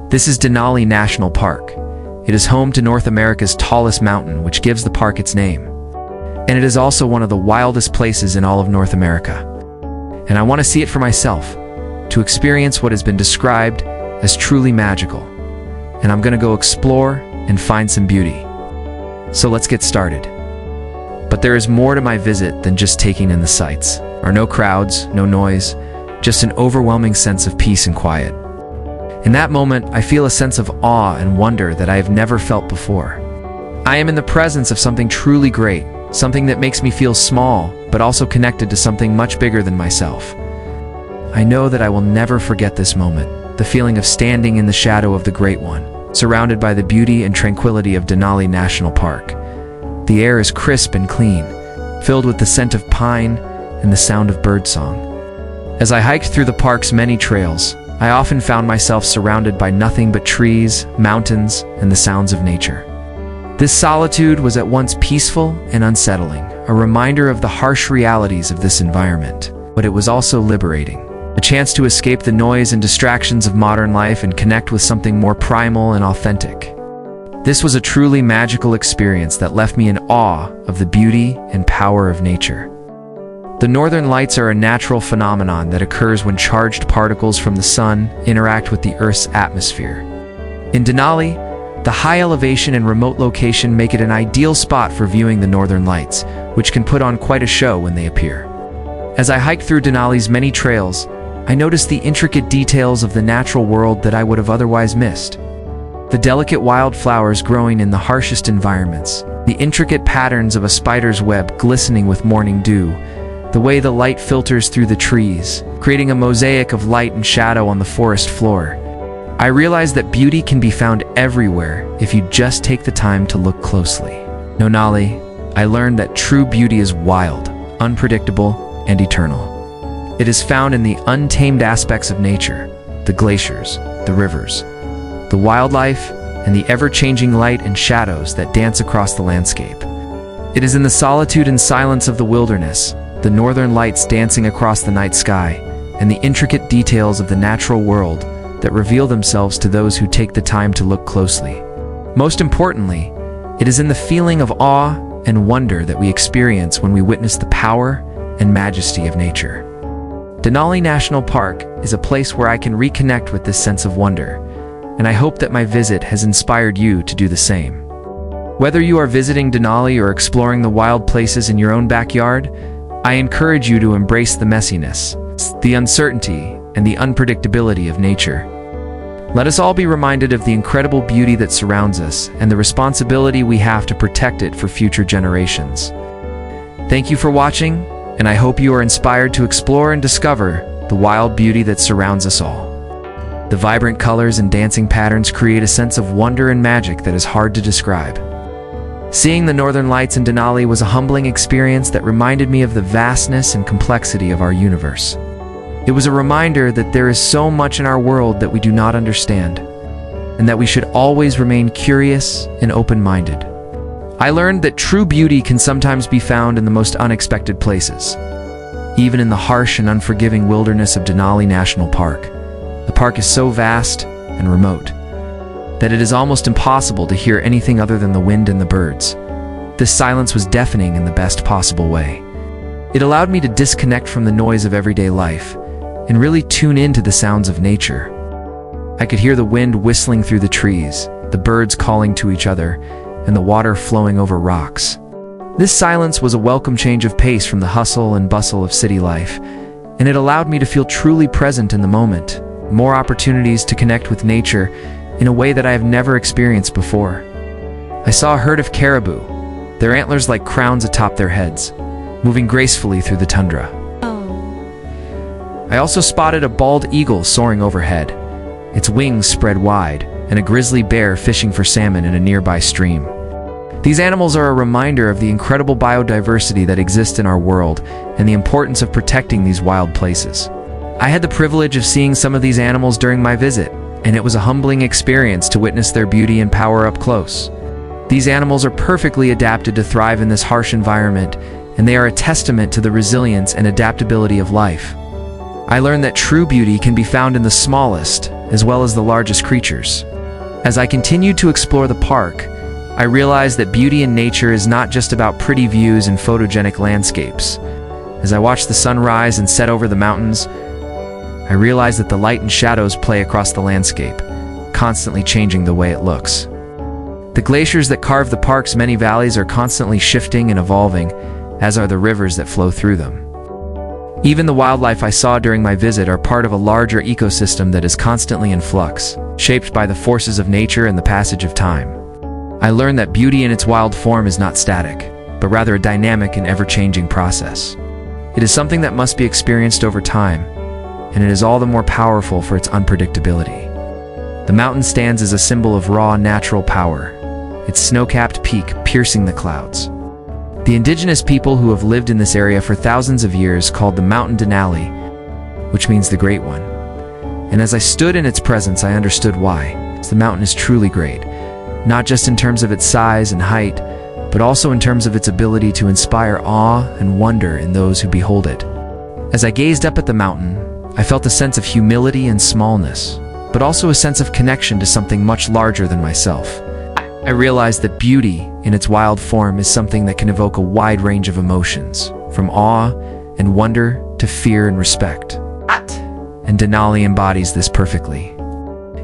This is Denali National Park. It is home to North America's tallest mountain, which gives the park its name. And it is also one of the wildest places in all of North America. And I want to see it for myself, to experience what has been described as truly magical. And I'm going to go explore and find some beauty. So let's get started. But there is more to my visit than just taking in the sights. There are no crowds, no noise, just an overwhelming sense of peace and quiet. In that moment, I feel a sense of awe and wonder that I have never felt before. I am in the presence of something truly great, something that makes me feel small, but also connected to something much bigger than myself. I know that I will never forget this moment, the feeling of standing in the shadow of the Great One, surrounded by the beauty and tranquility of Denali National Park. The air is crisp and clean, filled with the scent of pine and the sound of birdsong. As I hiked through the park's many trails, I often found myself surrounded by nothing but trees, mountains, and the sounds of nature. This solitude was at once peaceful and unsettling, a reminder of the harsh realities of this environment, but it was also liberating, a chance to escape the noise and distractions of modern life and connect with something more primal and authentic. This was a truly magical experience that left me in awe of the beauty and power of nature. The northern lights are a natural phenomenon that occurs when charged particles from the sun interact with the Earth's atmosphere. In Denali, the high elevation and remote location make it an ideal spot for viewing the northern lights, which can put on quite a show when they appear. As I hiked through Denali's many trails, I noticed the intricate details of the natural world that I would have otherwise missed. The delicate wildflowers growing in the harshest environments, the intricate patterns of a spider's web glistening with morning dew, the way the light filters through the trees, creating a mosaic of light and shadow on the forest floor. I realized that beauty can be found everywhere if you just take the time to look closely. Denali, I learned that true beauty is wild, unpredictable, and eternal. It is found in the untamed aspects of nature, the glaciers, the rivers, the wildlife, and the ever-changing light and shadows that dance across the landscape. It is in the solitude and silence of the wilderness, the northern lights dancing across the night sky, and the intricate details of the natural world that reveal themselves to those who take the time to look closely. Most importantly, it is in the feeling of awe and wonder that we experience when we witness the power and majesty of nature. Denali National Park is a place where I can reconnect with this sense of wonder, and I hope that my visit has inspired you to do the same. Whether you are visiting Denali or exploring the wild places in your own backyard, I encourage you to embrace the messiness, the uncertainty, and the unpredictability of nature. Let us all be reminded of the incredible beauty that surrounds us and the responsibility we have to protect it for future generations. Thank you for watching, and I hope you are inspired to explore and discover the wild beauty that surrounds us all. The vibrant colors and dancing patterns create a sense of wonder and magic that is hard to describe. Seeing the northern lights in Denali was a humbling experience that reminded me of the vastness and complexity of our universe. It was a reminder that there is so much in our world that we do not understand, and that we should always remain curious and open-minded. I learned that true beauty can sometimes be found in the most unexpected places. Even in the harsh and unforgiving wilderness of Denali National Park, the park is so vast and remote that it is almost impossible to hear anything other than the wind and the birds. This silence was deafening in the best possible way. It allowed me to disconnect from the noise of everyday life and really tune into the sounds of nature. I could hear the wind whistling through the trees, the birds calling to each other, and the water flowing over rocks. This silence was a welcome change of pace from the hustle and bustle of city life, and it allowed me to feel truly present in the moment, more opportunities to connect with nature in a way that I have never experienced before. I saw a herd of caribou, their antlers like crowns atop their heads, moving gracefully through the tundra. I also spotted a bald eagle soaring overhead, its wings spread wide, and a grizzly bear fishing for salmon in a nearby stream. These animals are a reminder of the incredible biodiversity that exists in our world and the importance of protecting these wild places. I had the privilege of seeing some of these animals during my visit, and it was a humbling experience to witness their beauty and power up close. These animals are perfectly adapted to thrive in this harsh environment, and they are a testament to the resilience and adaptability of life. I learned that true beauty can be found in the smallest as well as the largest creatures. As I continued to explore the park, I realized that beauty in nature is not just about pretty views and photogenic landscapes. As I watched the sun rise and set over the mountains, I realized that the light and shadows play across the landscape, constantly changing the way it looks. The glaciers that carve the park's many valleys are constantly shifting and evolving, as are the rivers that flow through them. Even the wildlife I saw during my visit are part of a larger ecosystem that is constantly in flux, shaped by the forces of nature and the passage of time. I learned that beauty in its wild form is not static, but rather a dynamic and ever-changing process. It is something that must be experienced over time, and it is all the more powerful for its unpredictability. The mountain stands as a symbol of raw, natural power, its snow-capped peak piercing the clouds. The indigenous people who have lived in this area for thousands of years called the mountain Denali, which means the Great One. And as I stood in its presence, I understood why. The mountain is truly great, not just in terms of its size and height, but also in terms of its ability to inspire awe and wonder in those who behold it. As I gazed up at the mountain, I felt a sense of humility and smallness, but also a sense of connection to something much larger than myself. I realized that beauty in its wild form is something that can evoke a wide range of emotions, from awe and wonder to fear and respect. And Denali embodies this perfectly.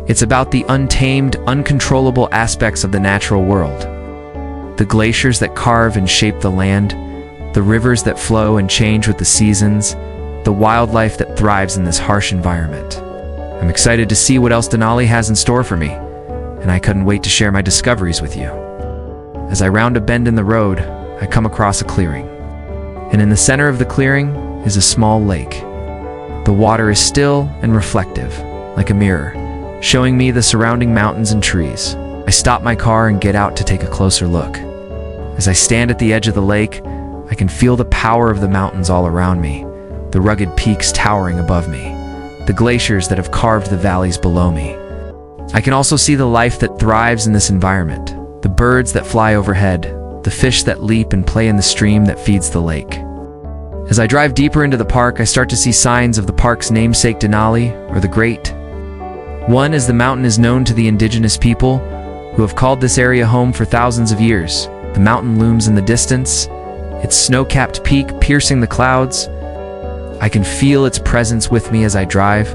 It's about the untamed, uncontrollable aspects of the natural world. The glaciers that carve and shape the land, the rivers that flow and change with the seasons, the wildlife that thrives in this harsh environment. I'm excited to see what else Denali has in store for me, and I couldn't wait to share my discoveries with you. As I round a bend in the road, I come across a clearing. And in the center of the clearing is a small lake. The water is still and reflective, like a mirror, showing me the surrounding mountains and trees. I stop my car and get out to take a closer look. As I stand at the edge of the lake, I can feel the power of the mountains all around me, the rugged peaks towering above me, the glaciers that have carved the valleys below me. I can also see the life that thrives in this environment, the birds that fly overhead, the fish that leap and play in the stream that feeds the lake. As I drive deeper into the park, I start to see signs of the park's namesake Denali, or the Great. One is the mountain is known to the indigenous people, who have called this area home for thousands of years. The mountain looms in the distance, its snow-capped peak piercing the clouds. I can feel its presence with me as I drive,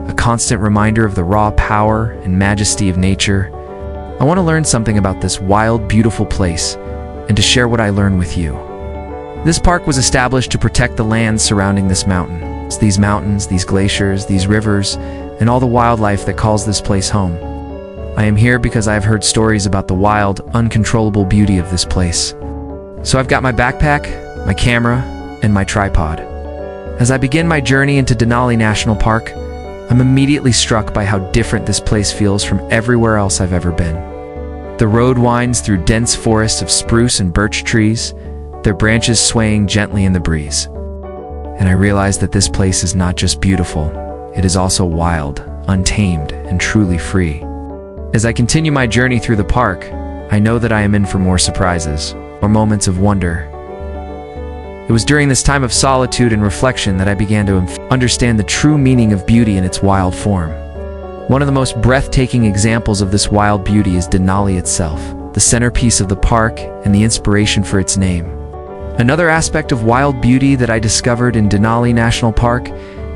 a constant reminder of the raw power and majesty of nature. I want to learn something about this wild, beautiful place, and to share what I learn with you. This park was established to protect the lands surrounding this mountain. It's these mountains, these glaciers, these rivers, and all the wildlife that calls this place home. I am here because I have heard stories about the wild, uncontrollable beauty of this place. So I've got my backpack, my camera, and my tripod. As I begin my journey into Denali National Park, I'm immediately struck by how different this place feels from everywhere else I've ever been. The road winds through dense forests of spruce and birch trees, their branches swaying gently in the breeze. And I realize that this place is not just beautiful, it is also wild, untamed, and truly free. As I continue my journey through the park, I know that I am in for more surprises, or moments of wonder. It was during this time of solitude and reflection that I began to understand the true meaning of beauty in its wild form. One of the most breathtaking examples of this wild beauty is Denali itself, the centerpiece of the park and the inspiration for its name. Another aspect of wild beauty that I discovered in Denali National Park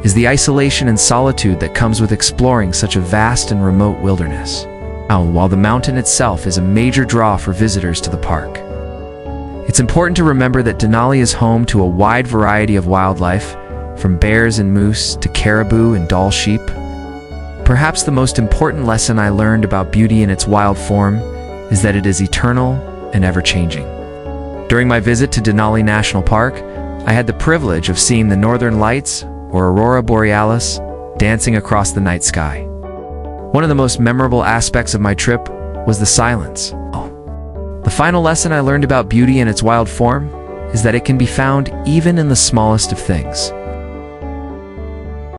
is the isolation and solitude that comes with exploring such a vast and remote wilderness. While the mountain itself is a major draw for visitors to the park, it's important to remember that Denali is home to a wide variety of wildlife, from bears and moose to caribou and Dall sheep. Perhaps the most important lesson I learned about beauty in its wild form is that it is eternal and ever-changing. During my visit to Denali National Park, I had the privilege of seeing the northern lights, or aurora borealis, dancing across the night sky. One of the most memorable aspects of my trip was the silence. The final lesson I learned about beauty in its wild form is that it can be found even in the smallest of things.